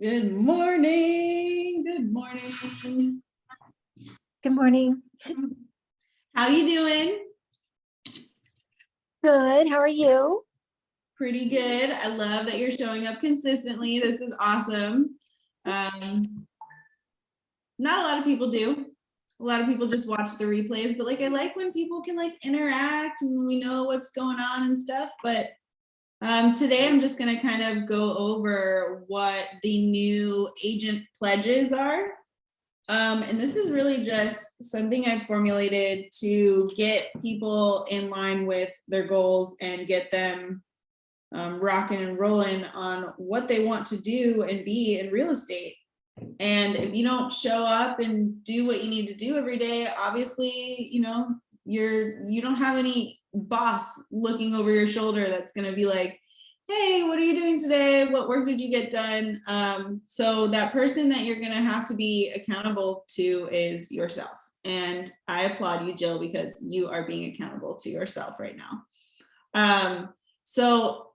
Good morning. Good morning. Good morning. How you doing? Good. How are you? Pretty good. I love that you're showing up consistently. This is awesome. Not a lot of people do. A lot of people just watch the replays, but I like when people can interact and we know what's going on and stuff. But today I'm just going to kind of go over what the new agent pledges are. And this is really just something I've formulated to get people in line with their goals and get them rocking and rolling on what they want to do and be in real estate. And if you don't show up and do what you need to do every day, obviously, you don't have any boss looking over your shoulder that's going to be like, hey, what are you doing today? What work did you get done? So that person that you're going to have to be accountable to is yourself. And I applaud you, Jill, because you are being accountable to yourself right now. So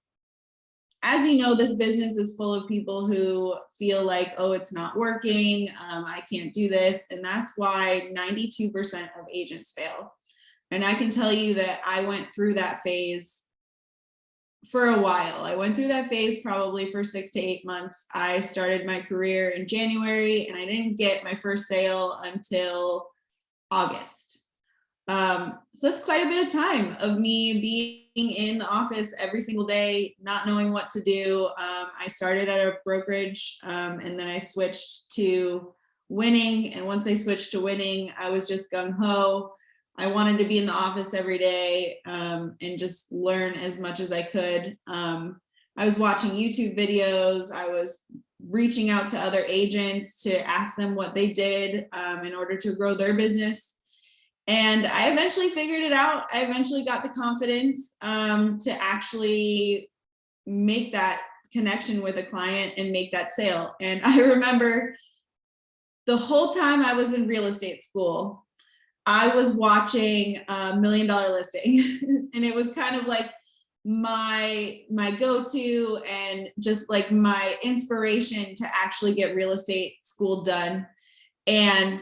as you know, this business is full of people who feel like, oh, it's not working. I can't do this. And that's why 92% of agents fail. And I can tell you that I went through that phase for a while. I went through that phase probably for 6 to 8 months. I started my career in January and I didn't get my first sale until August. So it's quite a bit of time of me being in the office every single day, not knowing what to do. I started at a brokerage and then I switched to winning. And once I switched to winning, I was just gung-ho. I wanted to be in the office every day and just learn as much as I could. I was watching YouTube videos. I was reaching out to other agents to ask them what they did in order to grow their business. And I eventually figured it out. I eventually got the confidence to actually make that connection with a client and make that sale. And I remember the whole time I was in real estate school, I was watching $1 Million Listing. And it was kind of like my go-to and just like my inspiration to actually get real estate school done. And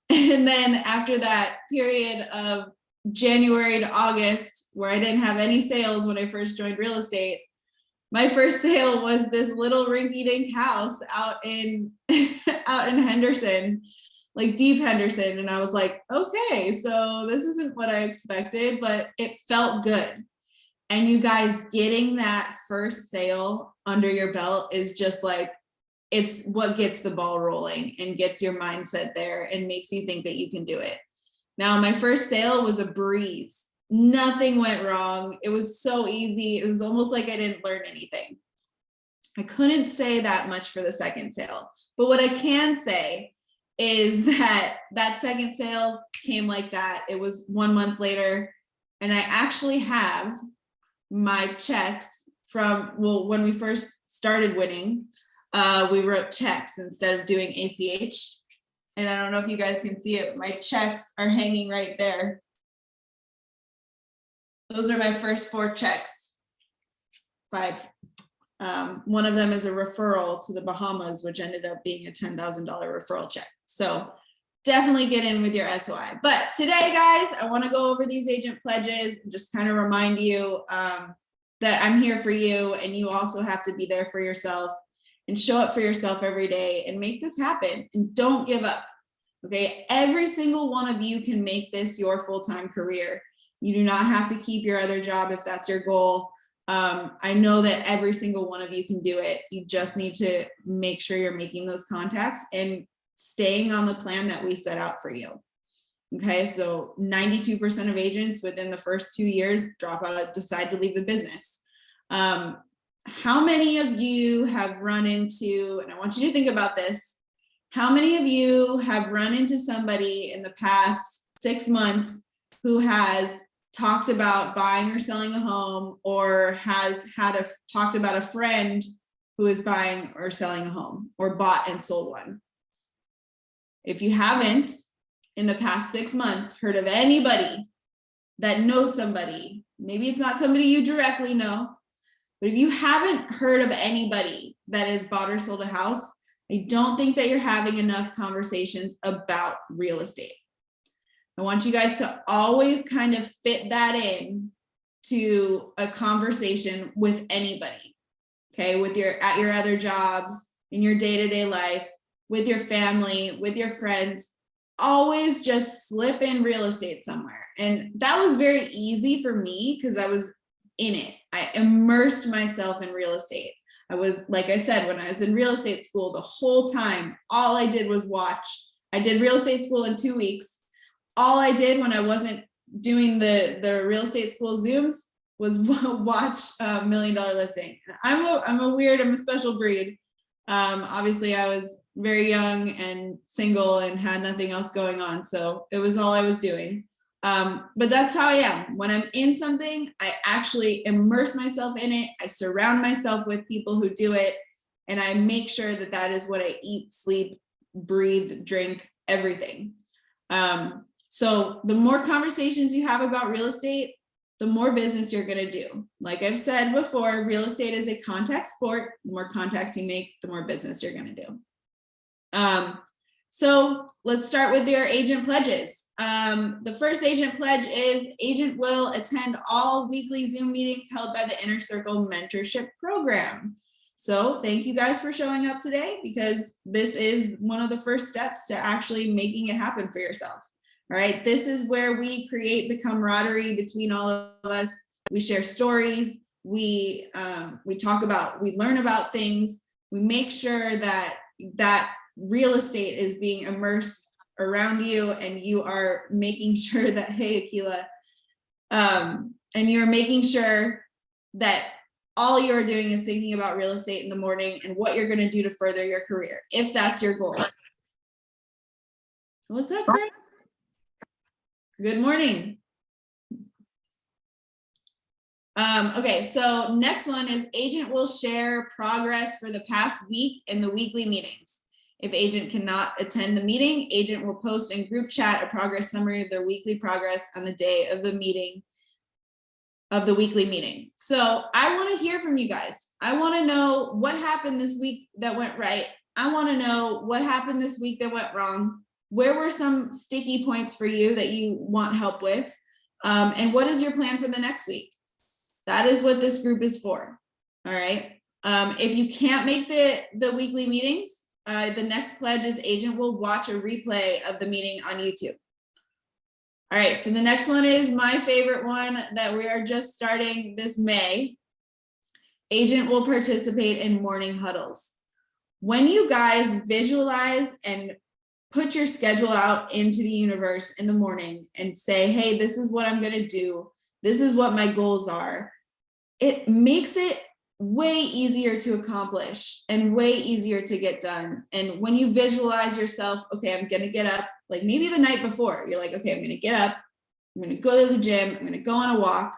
then after that period of January to August, where I didn't have any sales when I first joined real estate, my first sale was this little rinky-dink house out in Henderson, like deep Henderson. And I was like, okay, so this isn't what I expected, but it felt good. And you guys, getting that first sale under your belt is just like, it's what gets the ball rolling and gets your mindset there and makes you think that you can do it. Now, my first sale was a breeze. Nothing went wrong. It was so easy. It was almost like I didn't learn anything. I couldn't say that much for the second sale, but what I can say is that that second sale came like that. It was 1 month later, and I actually have my checks from, well, when we first started winning, we wrote checks instead of doing ACH. And I don't know if you guys can see it, but my checks are hanging right there. Those are my first 4 checks. 5. One of them is a referral to the Bahamas, which ended up being a $10,000 referral check. So definitely get in with your SOI. But today, guys, I want to go over these agent pledges and just kind of remind you that I'm here for you, and you also have to be there for yourself and show up for yourself every day and make this happen, and don't give up. Okay, every single one of you can make this your full-time career. You do not have to keep your other job if that's your goal. I know that every single one of you can do it. You just need to make sure you're making those contacts and staying on the plan that we set out for you. Okay, so 92% of agents within the first 2 years drop out, decide to leave the business. How many of you have run into, and I want you to think about this, how many of you have run into somebody in the past 6 months who has talked about buying or selling a home, or has talked about a friend who is buying or selling a home, or bought and sold one? If you haven't, in the past 6 months, heard of anybody that knows somebody, maybe it's not somebody you directly know, But if you haven't heard of anybody that has bought or sold a house, I don't think that you're having enough conversations about real estate. I want you guys to always kind of fit that in to a conversation with anybody, okay, at your other jobs, in your day-to-day life, with your family, with your friends. Always just slip in real estate somewhere. And that was very easy for me because I was in it. I immersed myself in real estate. I was, like I said, when I was in real estate school, the whole time, all I did was watch. I did real estate school in 2 weeks. All I did when I wasn't doing the real estate school Zooms was watch $1 Million Listing. I'm a special breed. Obviously I was very young and single and had nothing else going on. So it was all I was doing. But that's how I am. When I'm in something, I actually immerse myself in it. I surround myself with people who do it. And I make sure that that is what I eat, sleep, breathe, drink, everything. So the more conversations you have about real estate, the more business you're going to do. Like I've said before, real estate is a contact sport. The more contacts you make, the more business you're going to do. So let's start with your agent pledges. The first agent pledge is agent will attend all weekly Zoom meetings held by the Inner Circle Mentorship Program. So thank you guys for showing up today, because this is one of the first steps to actually making it happen for yourself. All right, this is where we create the camaraderie between all of us. We share stories, we learn about things, we make sure that real estate is being immersed around you, and you are making sure that, hey, Akila, and you're making sure that all you're doing is thinking about real estate in the morning and what you're going to do to further your career, if that's your goal. What's up, Greg? Good morning. Okay, so next one is agent will share progress for the past week in the weekly meetings. If agent cannot attend the meeting, agent will post in group chat a progress summary of their weekly progress on the day of the meeting, of the weekly meeting. So I want to hear from you guys. I want to know what happened this week that went right. I want to know what happened this week that went wrong. Where were some sticky points for you that you want help with? And what is your plan for the next week? That is what this group is for. All right. If you can't make the weekly meetings, the next pledge is agent will watch a replay of the meeting on YouTube. All right, so the next one is my favorite one that we are just starting this May. Agent will participate in morning huddles. When you guys visualize and put your schedule out into the universe in the morning and say, hey, this is what I'm gonna do, this is what my goals are, it makes it way easier to accomplish and way easier to get done. And when you visualize yourself, okay, I'm gonna get up, like maybe the night before, you're like, okay, I'm gonna get up, I'm gonna go to the gym, I'm gonna go on a walk,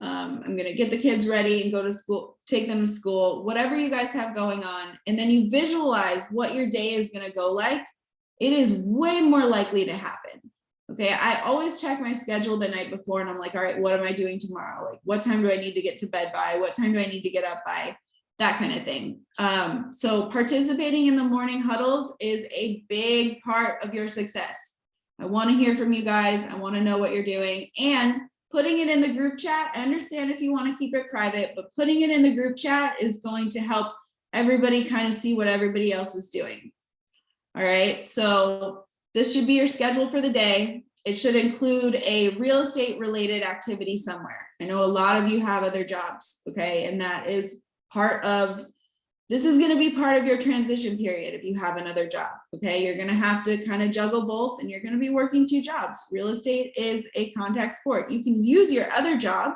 I'm gonna get the kids ready and go to school, take them to school, whatever you guys have going on. And then you visualize what your day is gonna go like, it is way more likely to happen. Okay, I always check my schedule the night before and I'm like, all right, what am I doing tomorrow? Like, what time do I need to get to bed by? What time do I need to get up by? That kind of thing. So participating in the morning huddles is a big part of your success. I want to hear from you guys. I want to know what you're doing, and putting it in the group chat. I understand if you want to keep it private, but putting it in the group chat is going to help everybody kind of see what everybody else is doing. All right, so this should be your schedule for the day. It should include a real estate related activity somewhere. I know a lot of you have other jobs, okay? And that is part of, this is gonna be part of your transition period if you have another job, okay? You're gonna have to kind of juggle both, and you're gonna be working 2 jobs. Real estate is a contact sport. You can use your other job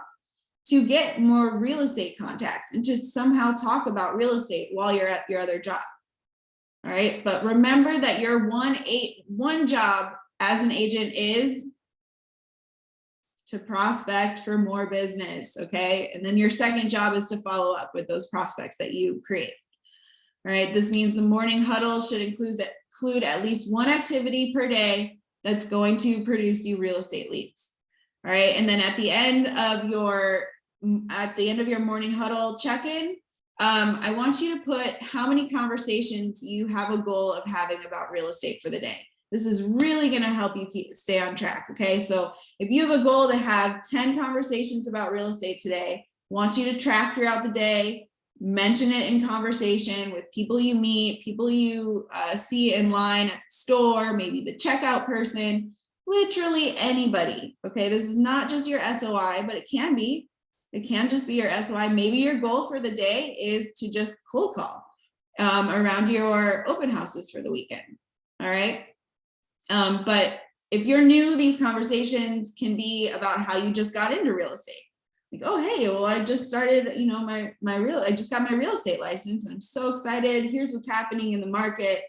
to get more real estate contacts and to somehow talk about real estate while you're at your other job. All right, but remember that your one job as an agent is to prospect for more business, okay? And then your second job is to follow up with those prospects that you create. All right, this means the morning huddles should include at least one activity per day that's going to produce you real estate leads. All right, and then at the end of your at the end of your morning huddle check-in, I want you to put how many conversations you have a goal of having about real estate for the day. This is really going to help you stay on track. Okay. So if you have a goal to have 10 conversations about real estate today, I want you to track throughout the day, mention it in conversation with people you meet, people you see in line at the store, maybe the checkout person, literally anybody. Okay. This is not just your SOI, but it can be. It can just be your SOI. Maybe your goal for the day is to just cold call around your open houses for the weekend. All right. But if you're new, these conversations can be about how you just got into real estate. Like, oh, hey, well, I just started, I just got my real estate license and I'm so excited. Here's what's happening in the market.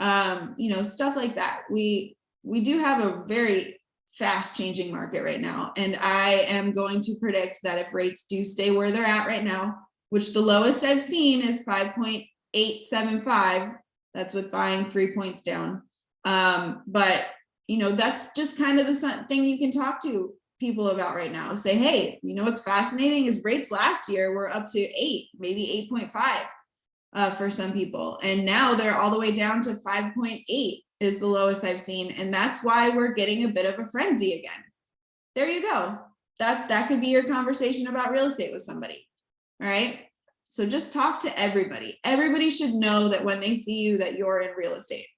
Stuff like that. We do have a very fast changing market right now. And I am going to predict that if rates do stay where they're at right now, which the lowest I've seen is 5.875, that's with buying 3 points down. But that's just kind of the thing you can talk to people about right now. Say, hey, what's fascinating is rates last year were up to 8, maybe 8.5 for some people. And now they're all the way down to 5.8 is the lowest I've seen. And that's why we're getting a bit of a frenzy again. There you go. That could be your conversation about real estate with somebody. All right. So just talk to everybody. Everybody should know that when they see you that you're in real estate.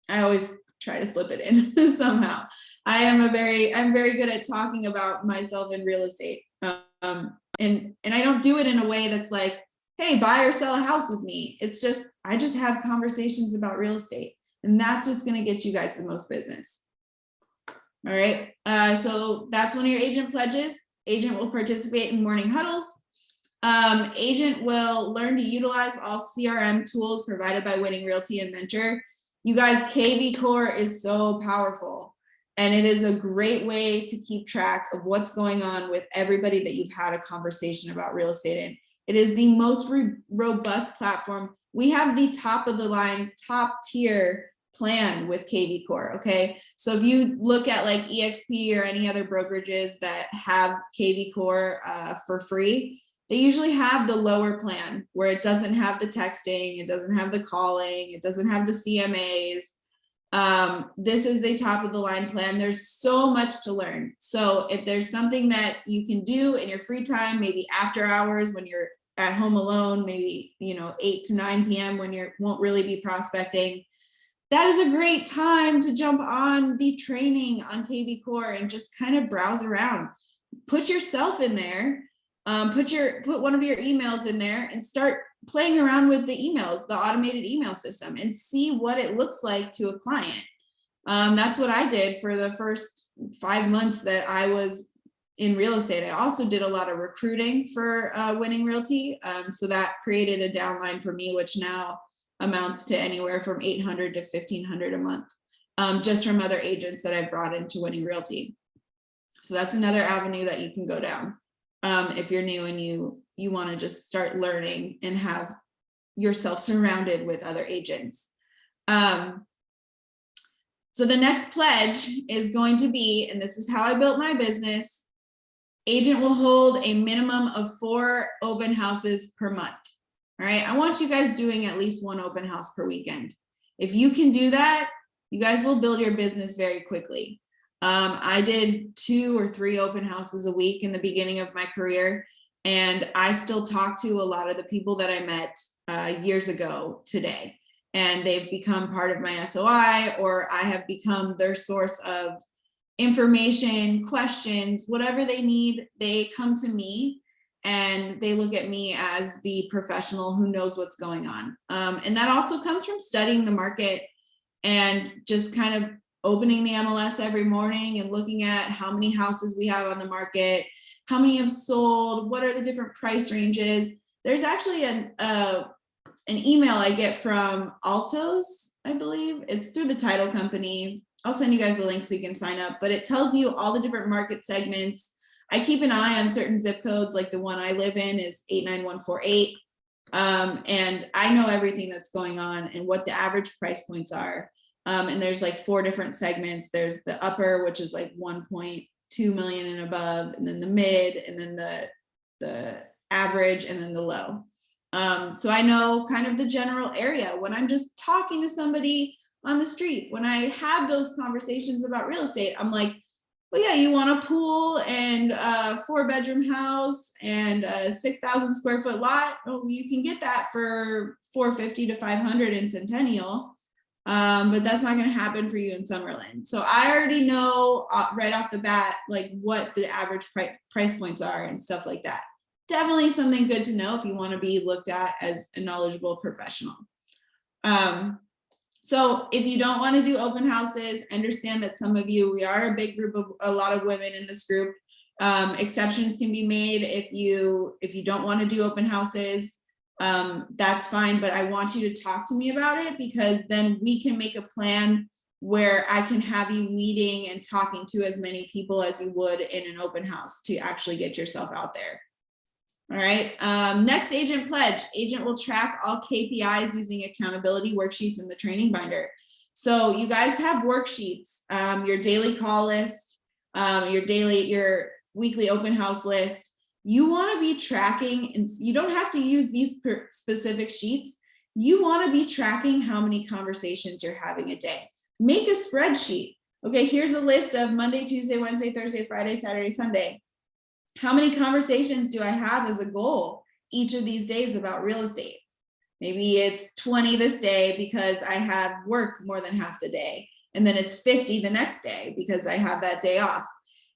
I always try to slip it in somehow. I'm very good at talking about myself in real estate. And I don't do it in a way that's like, hey, buy or sell a house with me. It's just, I just have conversations about real estate. And that's what's going to get you guys the most business. All right. So that's one of your agent pledges. Agent will participate in morning huddles. Agent will learn to utilize all CRM tools provided by Winning Realty and Mentor. You guys, KV Core is so powerful. And it is a great way to keep track of what's going on with everybody that you've had a conversation about real estate in. It is the most robust platform. We have the top of the line, top tier plan with KV Core. Okay. So if you look at like EXP or any other brokerages that have KV Core for free, they usually have the lower plan where it doesn't have the texting, it doesn't have the calling, it doesn't have the CMAs. This is the top of the line plan. There's so much to learn. So if there's something that you can do in your free time, maybe after hours when you're at home alone, maybe 8 to 9 p.m. when you won't really be prospecting, that is a great time to jump on the training on KV Core and just kind of browse around. Put yourself in there. Put one of your emails in there and start playing around with the emails, the automated email system, and see what it looks like to a client. That's what I did for the first 5 months that I was in real estate. I also did a lot of recruiting for Winning Realty. So that created a downline for me, which now amounts to anywhere from $800 to $1,500 a month, just from other agents that I brought into Winning Realty. So that's another avenue that you can go down. If you're new and you want to just start learning and have yourself surrounded with other agents. So the next pledge is going to be, and this is how I built my business, agent will hold a minimum of 4 open houses per month. All right. I want you guys doing at least 1 open house per weekend. If you can do that, you guys will build your business very quickly. I did 2 or 3 open houses a week in the beginning of my career, and I still talk to a lot of the people that I met years ago today, and they've become part of my SOI, or I have become their source of information, questions, whatever they need. They come to me and they look at me as the professional who knows what's going on. And that also comes from studying the market and just kind of opening the MLS every morning and looking at how many houses we have on the market, how many have sold, what are the different price ranges. There's actually an email I get from Altos, I believe. It's through the title company. I'll send you guys a link so you can sign up, but it tells you all the different market segments. I keep an eye on certain zip codes, like the one I live in is 89148. And I know everything that's going on and what the average price points are. And there's like 4 different segments. There's the upper, which is like 1.2 2 million and above, and then the mid, and then the average, and then the low. So I know kind of the general area when I'm just talking to somebody on the street. When I have those conversations about real estate, I'm like, well, yeah, you want a pool and a 4-bedroom house and a 6,000 square foot lot. Oh, you can get that for 450 to 500 in Centennial. But that's not going to happen for you in Summerlin. So I already know right off the bat, like what the average price points are and stuff like that. Definitely something good to know if you want to be looked at as a knowledgeable professional. So if you don't want to do open houses, understand that some of you, we are a big group of a lot of women in this group. Exceptions can be made if you don't want to do open houses. That's fine, but I want you to talk to me about it, because then we can make a plan where I can have you meeting and talking to as many people as you would in an open house to actually get yourself out there. All right, next agent pledge. Agent will track all KPIs using accountability worksheets in the training binder. So you guys have worksheets, your daily call list, your weekly open house list. You want to be tracking, and you don't have to use these specific sheets. You want to be tracking how many conversations you're having a day. Make a spreadsheet. Okay, here's a list of Monday, Tuesday, Wednesday, Thursday, Friday, Saturday, Sunday. How many conversations do I have as a goal each of these days about real estate? Maybe it's 20 this day because I have work more than half the day. And then it's 50 the next day because I have that day off.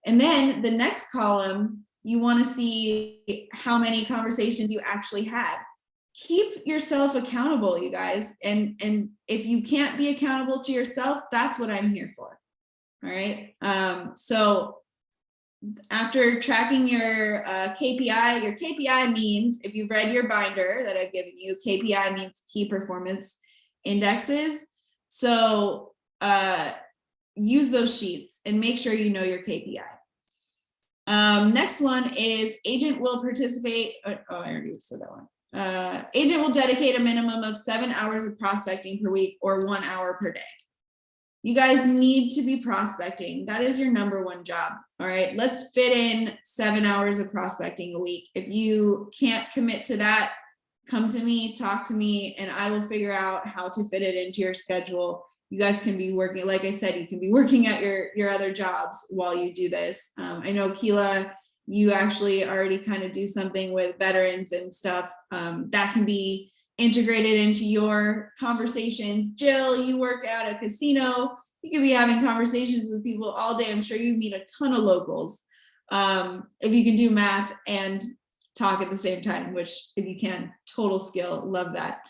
And then the next column, you want to see how many conversations you actually had. Keep yourself accountable, you guys. And if you can't be accountable to yourself, that's what I'm here for. All right. So after tracking your KPI means, if you've read your binder that I've given you, KPI means key performance indexes. So use those sheets and make sure you know your KPI. Next one is agent will participate. Oh, I already said that one. Agent will dedicate a minimum of 7 hours of prospecting per week or 1 hour per day. You guys need to be prospecting. That is your number one job. All right, let's fit in 7 hours of prospecting a week. If you can't commit to that, come to me, talk to me, and I will figure out how to fit it into your schedule. You guys can be working, like I said, you can be working at your other jobs while you do this. I know Keela, you actually already kind of do something with veterans and stuff. That can be integrated into your conversations. Jill, you work at a casino. You could be having conversations with people all day. I'm sure you meet a ton of locals. If you can do math and talk at the same time, which if you can, total skill, love that.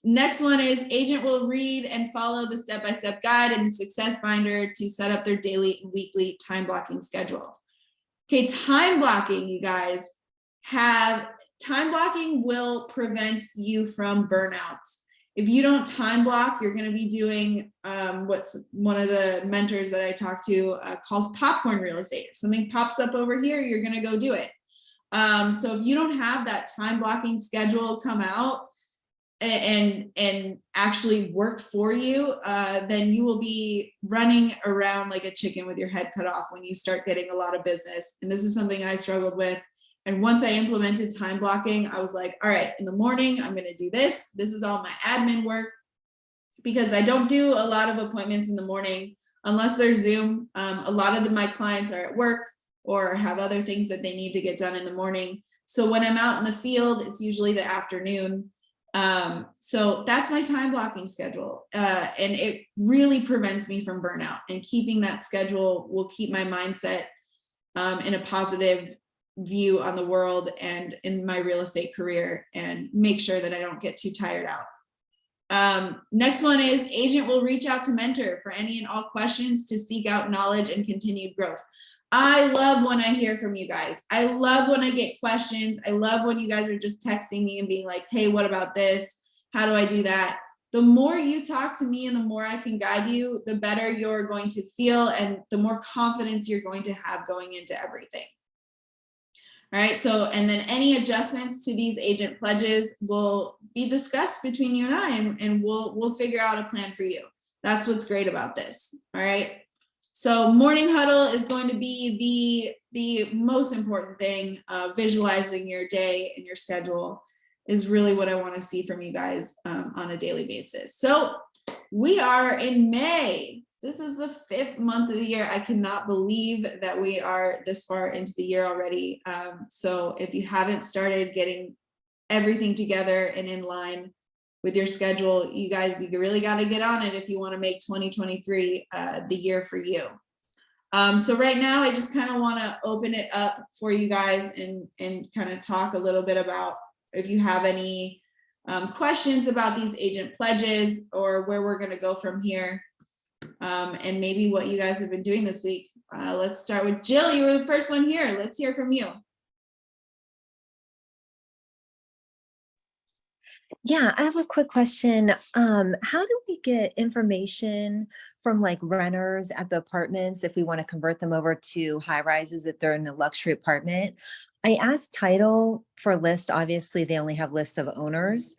Next one is agent will read and follow the step-by-step guide and success binder to set up their daily and weekly time blocking schedule. Okay, time blocking, you guys time blocking will prevent you from burnout. If you don't time block, you're going to be doing what's one of the mentors that I talk to calls popcorn real estate. If something pops up over here, you're going to go do it. So if you don't have that time blocking schedule come out and actually work for you, then you will be running around like a chicken with your head cut off when you start getting a lot of business. And this is something I struggled with. And once I implemented time blocking, I was like, all right, in the morning, I'm going to do this. This is all my admin work, because I don't do a lot of appointments in the morning unless they're Zoom. A lot of my clients are at work or have other things that they need to get done in the morning. So when I'm out in the field, it's usually the afternoon. So that's my time blocking schedule. And it really prevents me from burnout, and keeping that schedule will keep my mindset in a positive view on the world and in my real estate career, and make sure that I don't get too tired out. Next one is agent will reach out to mentor for any and all questions to seek out knowledge and continued growth. I love when I hear from you guys. I love when I get questions. I love when you guys are just texting me and being like, hey, what about this? How do I do that? The more you talk to me and the more I can guide you, the better you're going to feel and the more confidence you're going to have going into everything. All right, so, and then any adjustments to these agent pledges will be discussed between you and I, and we'll figure out a plan for you. That's what's great about this. All right. So morning huddle is going to be the most important thing. Visualizing your day and your schedule is really what I want to see from you guys on a daily basis. So we are in May. This is the 5th month of the year. I cannot believe that we are this far into the year already. So if you haven't started getting everything together and in line with your schedule, you guys, you really got to get on it if you want to make 2023 the year for you. So right now, I just kind of want to open it up for you guys and kind of talk a little bit about if you have any questions about these agent pledges or where we're going to go from here, and maybe what you guys have been doing this week. Let's start with Jill. You were the first one here. Let's hear from you. Yeah, I have a quick question. How do we get information from like renters at the apartments if we want to convert them over to high rises if they're in a luxury apartment? I asked title for a list. Obviously, they only have lists of owners.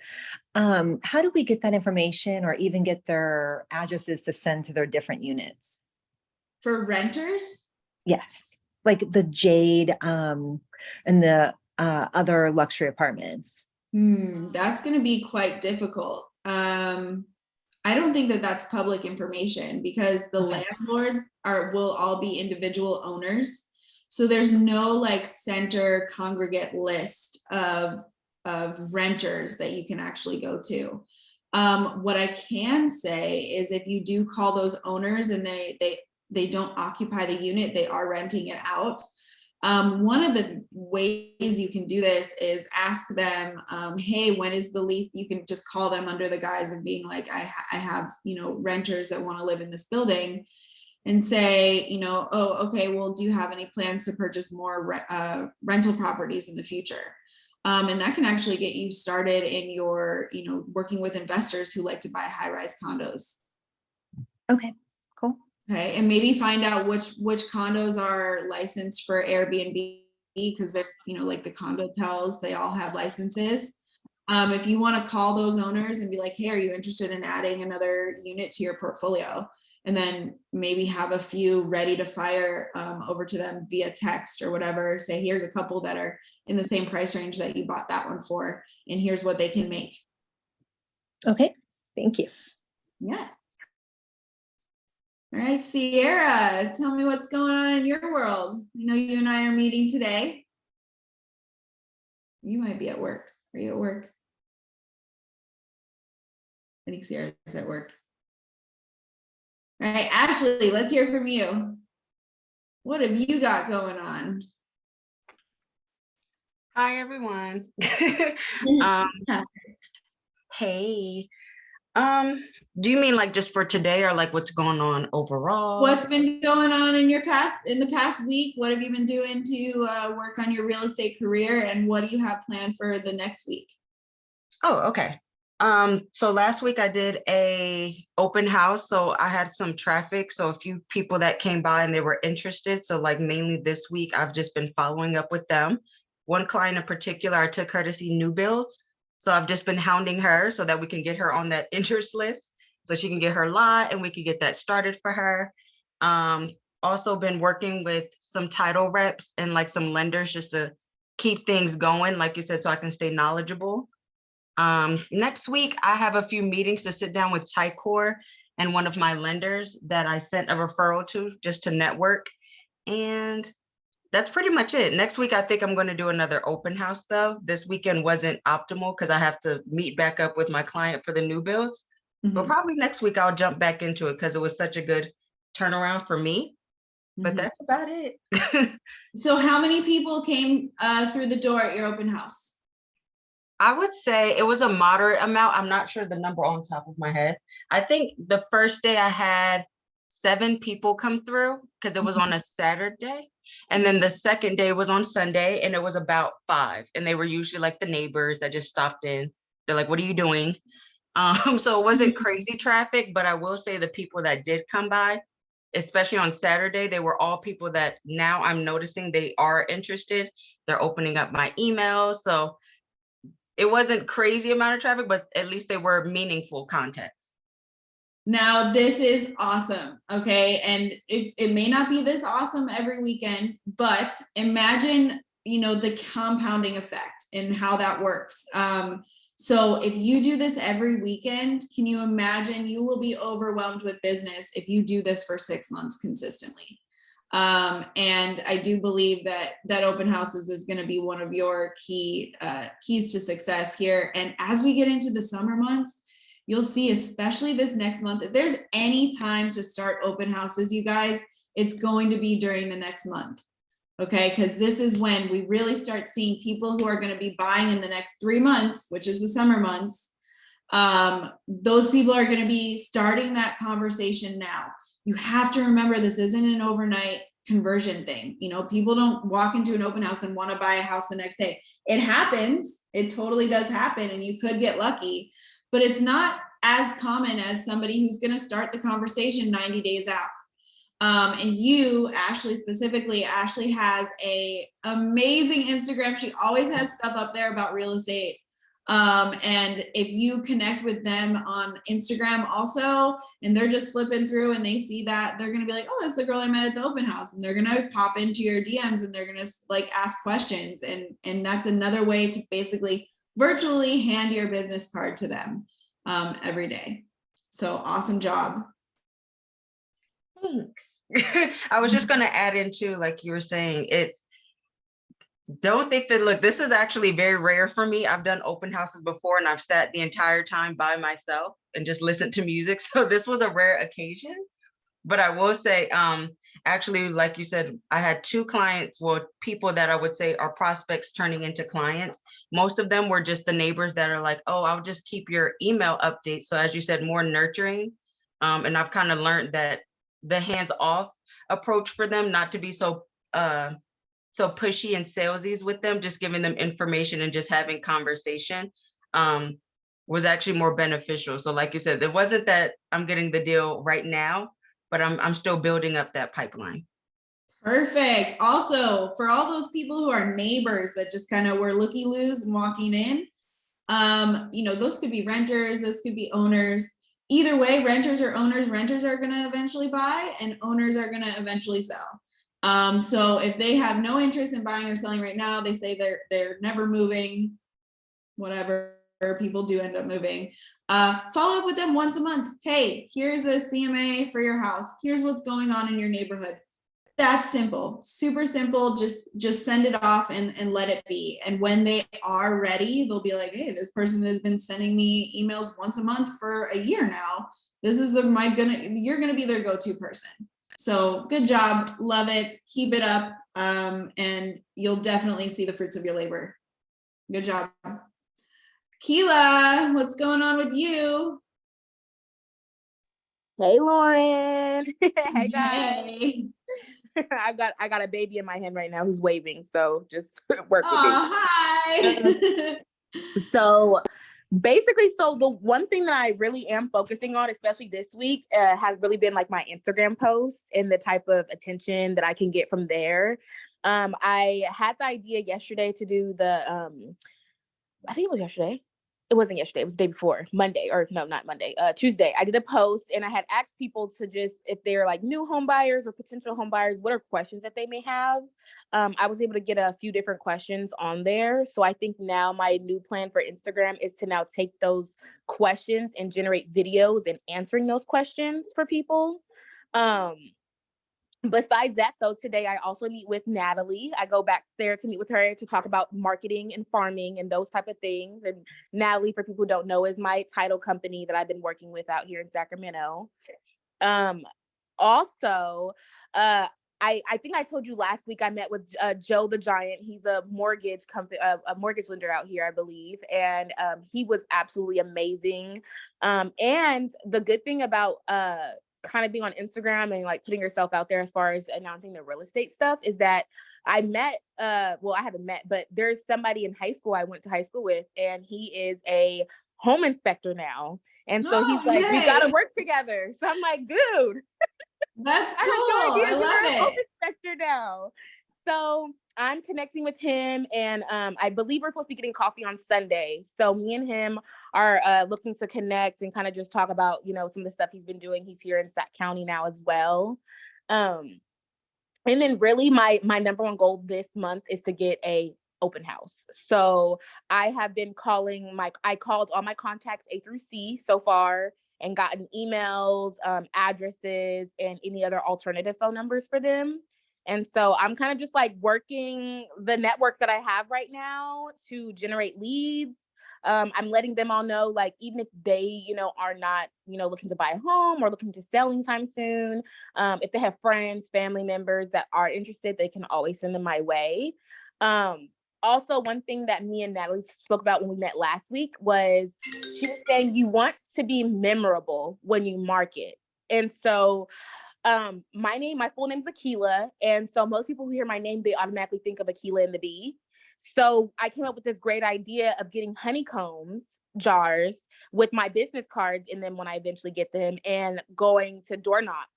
How do we get that information or even get their addresses to send to their different units? For renters? Yes, like the Jade and the other luxury apartments. That's going to be quite difficult. I don't think that that's public information because the landlords will all be individual owners. So there's no like center congregate list of renters that you can actually go to. What I can say is if you do call those owners and they don't occupy the unit, they are renting it out. One of the ways you can do this is ask them, hey, when is the lease? You can just call them under the guise of being like, I have, renters that want to live in this building, and say, oh, okay, well, do you have any plans to purchase more rental properties in the future? And that can actually get you started in your, working with investors who like to buy high-rise condos. Okay, cool. Okay, and maybe find out which condos are licensed for Airbnb, because there's, like the Condotels, they all have licenses. If you want to call those owners and be like, hey, are you interested in adding another unit to your portfolio? And then maybe have a few ready to fire over to them via text or whatever. Say, here's a couple that are in the same price range that you bought that one for, and here's what they can make. Okay, thank you. Yeah. All right, Sierra, tell me what's going on in your world. I know you and I are meeting today. You might be at work. Are you at work? I think Sierra's at work. All right, Ashley, let's hear from you. What have you got going on? Hi, everyone. Hey. Do you mean like just for today or like what's going on overall? What's been going on in the past week? What have you been doing to work on your real estate career, and what do you have planned for the next week? Oh, okay. So last week I did a open house. So I had some traffic. So a few people that came by and they were interested. So like mainly this week, I've just been following up with them. One client in particular, I took her to see new builds. So I've just been hounding her so that we can get her on that interest list so she can get her lot and we can get that started for her. Also been working with some title reps and like some lenders just to keep things going, like you said, so I can stay knowledgeable. Next week, I have a few meetings to sit down with Tycor and one of my lenders that I sent a referral to just to network. And that's pretty much it. Next week, I think I'm going to do another open house, though. This weekend wasn't optimal because I have to meet back up with my client for the new builds. But probably next week, I'll jump back into it because it was such a good turnaround for me. But that's about it. So how many people came through the door at your open house? I would say it was a moderate amount. I'm not sure the number on top of my head. I think the first day I had 7 people come through because it was on a Saturday. And then the second day was on Sunday and it was about 5. And they were usually like the neighbors that just stopped in. They're like, what are you doing? So it wasn't crazy traffic, but I will say the people that did come by, especially on Saturday, they were all people that now I'm noticing they are interested. They're opening up my emails. So it wasn't crazy amount of traffic, but at least they were meaningful contacts. Now, this is awesome, okay? And it may not be this awesome every weekend, but imagine, the compounding effect and how that works. So if you do this every weekend, can you imagine you will be overwhelmed with business if you do this for 6 months consistently? And I do believe that open houses is going to be one of your keys to success here. And as we get into the summer months, you'll see, especially this next month, if there's any time to start open houses, you guys, it's going to be during the next month. Okay, because this is when we really start seeing people who are going to be buying in the next 3 months, which is the summer months. Those people are going to be starting that conversation now. You have to remember, this isn't an overnight conversion thing. People don't walk into an open house and want to buy a house the next day. It happens. It totally does happen, and you could get lucky, but it's not as common as somebody who's going to start the conversation 90 days out. And you, Ashley, specifically, Ashley has a amazing Instagram. She always has stuff up there about real estate. And if you connect with them on Instagram also, and they're just flipping through and they see that, they're going to be like, oh, that's the girl I met at the open house. And they're going to pop into your DMs and they're going to like ask questions. And that's another way to basically virtually hand your business card to them every day. So awesome job. Thanks. I was just going to add into, like you were saying, don't think that, look, this is actually very rare for me. I've done open houses before and I've sat the entire time by myself and just listened to music. So this was a rare occasion. But I will say, actually, like you said, I had 2 clients, well, people that I would say are prospects turning into clients. Most of them were just the neighbors that are like, oh, I'll just keep your email update. So as you said, more nurturing. And I've kind of learned that the hands-off approach for them, not to be so pushy and salesy with them, just giving them information and just having conversation was actually more beneficial. So like you said, it wasn't that I'm getting the deal right now, but I'm still building up that pipeline. Perfect. Also, for all those people who are neighbors that just kind of were looky-loos and walking in, those could be renters, those could be owners. Either way, renters or owners, renters are going to eventually buy and owners are going to eventually sell. So if they have no interest in buying or selling right now, they say they're never moving, whatever, people do end up moving. Follow up with them once a month. Hey, here's a CMA for your house. Here's what's going on in your neighborhood. That's simple, super simple. Just send it off and let it be. And when they are ready, they'll be like, hey, this person has been sending me emails once a month for a year now. This is you're gonna be their go-to person. So good job, love it, keep it up, and you'll definitely see the fruits of your labor. Good job. Keela, what's going on with you? Hey, Lauren. Hey, guys. Hey. I got a baby in my hand right now who's waving, so just work with me. Hi. So basically, the one thing that I really am focusing on, especially this week, has really been like my Instagram posts and the type of attention that I can get from there. I had the idea yesterday to do the, I think it was yesterday. It wasn't yesterday, it was the day before, Monday, or no, not Monday, Tuesday. I did a post and I had asked people to just, if they're like new home buyers or potential home buyers, what are questions that they may have? I was able to get a few different questions on there. So I think now my new plan for Instagram is to now take those questions and generate videos and answering those questions for people. Besides that, though, today I also meet with Natalie. I go back there to meet with her to talk about marketing and farming and those type of things. And Natalie, for people who don't know, is my title company that I've been working with out here in Sacramento. Also, I think I told you last week I met with Joe the Giant. He's a mortgage company, a mortgage lender out here, I believe, and he was absolutely amazing. And the good thing about kind of being on Instagram and like putting yourself out there as far as announcing the real estate stuff is that I met, well, I haven't met, but there's somebody in high school I went to high school with, and he is a home inspector now. And so he's like, we got to work together. So I'm like, dude, that's cool. I had no idea I love you're a home it. inspector now. So I'm connecting with him, and I believe we're supposed to be getting coffee on Sunday. So me and him are looking to connect and kind of just talk about, you know, some of the stuff he's been doing. He's here in Sac County now as well. And then really my number one goal this month is to get a open house. So I have been I called all my contacts A through C so far and gotten emails, addresses, and any other alternative phone numbers for them. And so I'm kind of just like working the network that I have right now to generate leads. I'm letting them all know, like, even if they, you know, are not, you know, looking to buy a home or looking to sell anytime soon, if they have friends, family members that are interested, they can always send them my way. Also, one thing that me and Natalie spoke about when we met last week was she was saying you want to be memorable when you market. And so my full name is Akila. And so most people who hear my name, they automatically think of Akila and the Bee. So I came up with this great idea of getting honeycombs jars with my business cards in them when I eventually get them, and going to door knock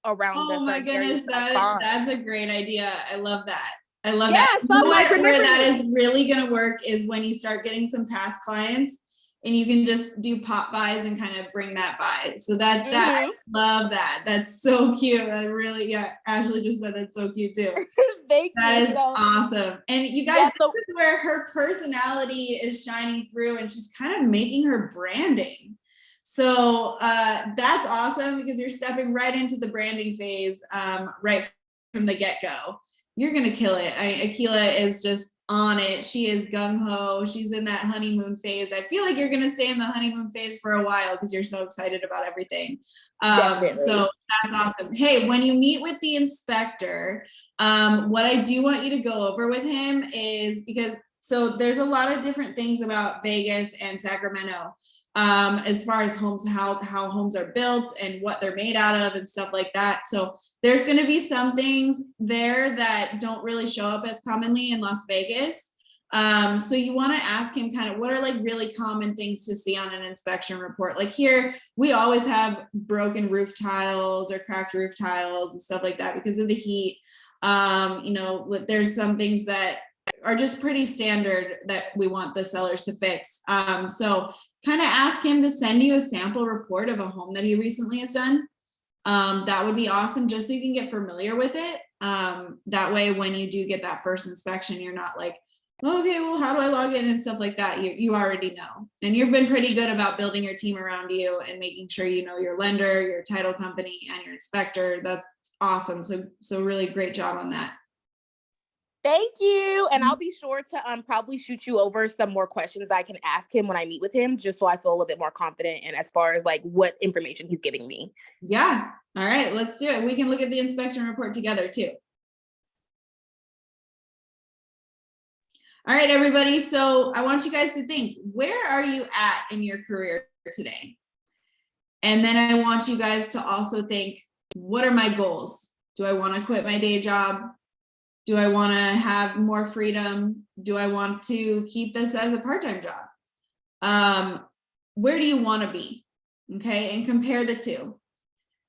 around the Oh my certain areas goodness, that I find. that's a great idea. I love that. I love Yeah, that. so I'm like, Where remember that me. is really gonna work is when you start getting some past clients and you can just do pop buys and kind of bring that by. So that I love that. That's so cute. I really, yeah, Ashley just said that's so cute too. Thank That you. is So, awesome. And you guys, yeah, so this is where her personality is shining through and she's kind of making her branding. So that's awesome because you're stepping right into the branding phase right from the get-go. You're gonna kill it. Akila is just on it. She is gung-ho. She's in that honeymoon phase. I feel like you're gonna stay in the honeymoon phase for a while because you're so excited about everything. So that's awesome. Hey, when you meet with the inspector, what I do want you to go over with him is because so there's a lot of different things about Vegas and Sacramento. As far as homes, how homes are built and what they're made out of and stuff like that. So there's going to be some things there that don't really show up as commonly in Las Vegas. So you want to ask him kind of what are like really common things to see on an inspection report. Like here, we always have broken roof tiles or cracked roof tiles and stuff like that because of the heat. You know, there's some things that are just pretty standard that we want the sellers to fix. So kind of ask him to send you a sample report of a home that he recently has done. That would be awesome, just so you can get familiar with it. That way, when you do get that first inspection, you're not like, okay, well, how do I log in and stuff like that? You already know. And you've been pretty good about building your team around you and making sure you know your lender, your title company, and your inspector. That's awesome. So really great job on that. Thank you. And I'll be sure to probably shoot you over some more questions I can ask him when I meet with him, just so I feel a little bit more confident in as far as like what information he's giving me. Yeah. All right, let's do it. We can look at the inspection report together too. All right, everybody. So I want you guys to think, where are you at in your career today? And then I want you guys to also think, what are my goals? Do I want to quit my day job? Do I want to have more freedom? Do I want to keep this as a part-time job? Where do you want to be? Okay, and compare the two.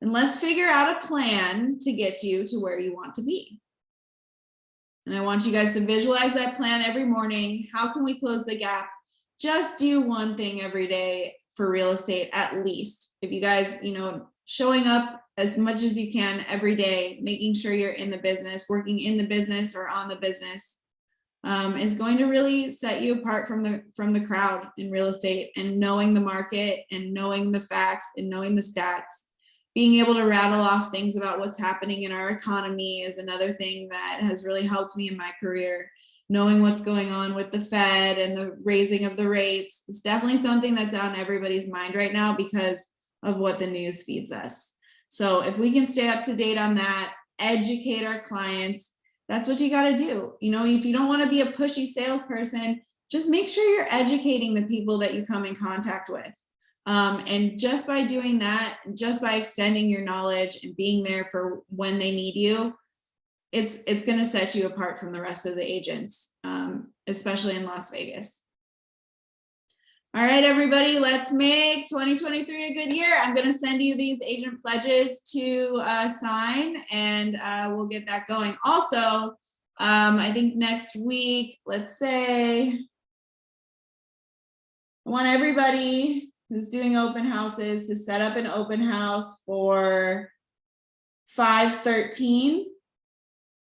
And let's figure out a plan to get you to where you want to be. And I want you guys to visualize that plan every morning. How can we close the gap? Just do one thing every day for real estate, at least. If you guys, you know, showing up as much as you can every day, making sure you're in the business, working in the business or on the business, is going to really set you apart from the crowd in real estate. And knowing the market and knowing the facts and knowing the stats, being able to rattle off things about what's happening in our economy is another thing that has really helped me in my career. Knowing what's going on with the Fed and the raising of the rates is definitely something that's on everybody's mind right now because of what the news feeds us. So if we can stay up to date on that, educate our clients, that's what you got to do. You know, if you don't want to be a pushy salesperson, just make sure you're educating the people that you come in contact with. And just by doing that, just by extending your knowledge and being there for when they need you, it's going to set you apart from the rest of the agents, especially in Las Vegas. All right, everybody, let's make 2023 a good year. I'm going to send you these agent pledges to sign, and we'll get that going. Also, I think next week, let's say, I want everybody who's doing open houses to set up an open house for 5/13.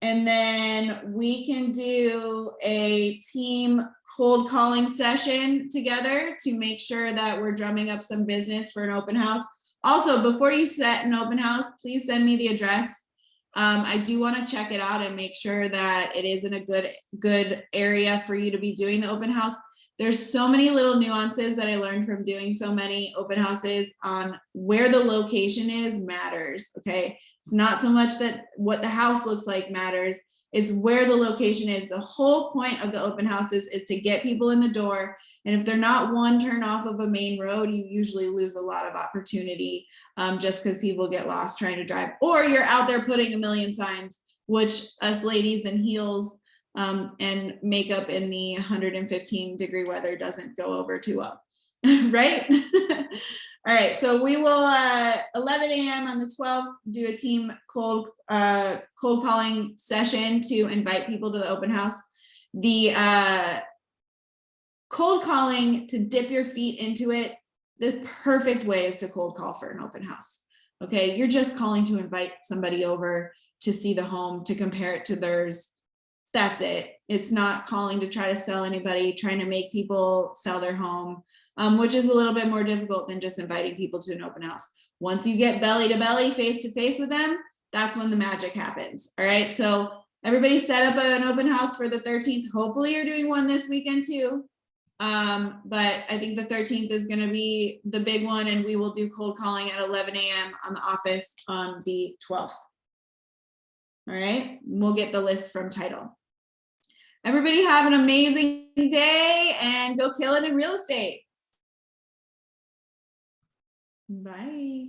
And then we can do a team cold calling session together to make sure that we're drumming up some business for an open house. Also, before you set an open house, please send me the address. I do want to check it out and make sure that it is in a good area for you to be doing the open house. There's so many little nuances that I learned from doing so many open houses on where the location is matters, okay? It's not so much that what the house looks like matters, it's where the location is. The whole point of the open houses is to get people in the door. And if they're not one turn off of a main road, you usually lose a lot of opportunity just because people get lost trying to drive. Or you're out there putting a million signs, which us ladies in heels and makeup in the 115-degree weather doesn't go over too well, right? All right, so we will 11 a.m. on the 12th do a team cold calling session to invite people to the open house. The cold calling, to dip your feet into it, the perfect way is to cold call for an open house. Okay, you're just calling to invite somebody over to see the home, to compare it to theirs. That's it. It's not calling to try to sell anybody, trying to make people sell their home, which is a little bit more difficult than just inviting people to an open house. Once you get belly to belly, face to face with them, that's when the magic happens. All right, so everybody set up an open house for the 13th. Hopefully you're doing one this weekend too. But I think the 13th is going to be the big one, and we will do cold calling at 11 a.m. on the office on the 12th. All right, we'll get the list from title. Everybody have an amazing day and go kill it in real estate. Bye.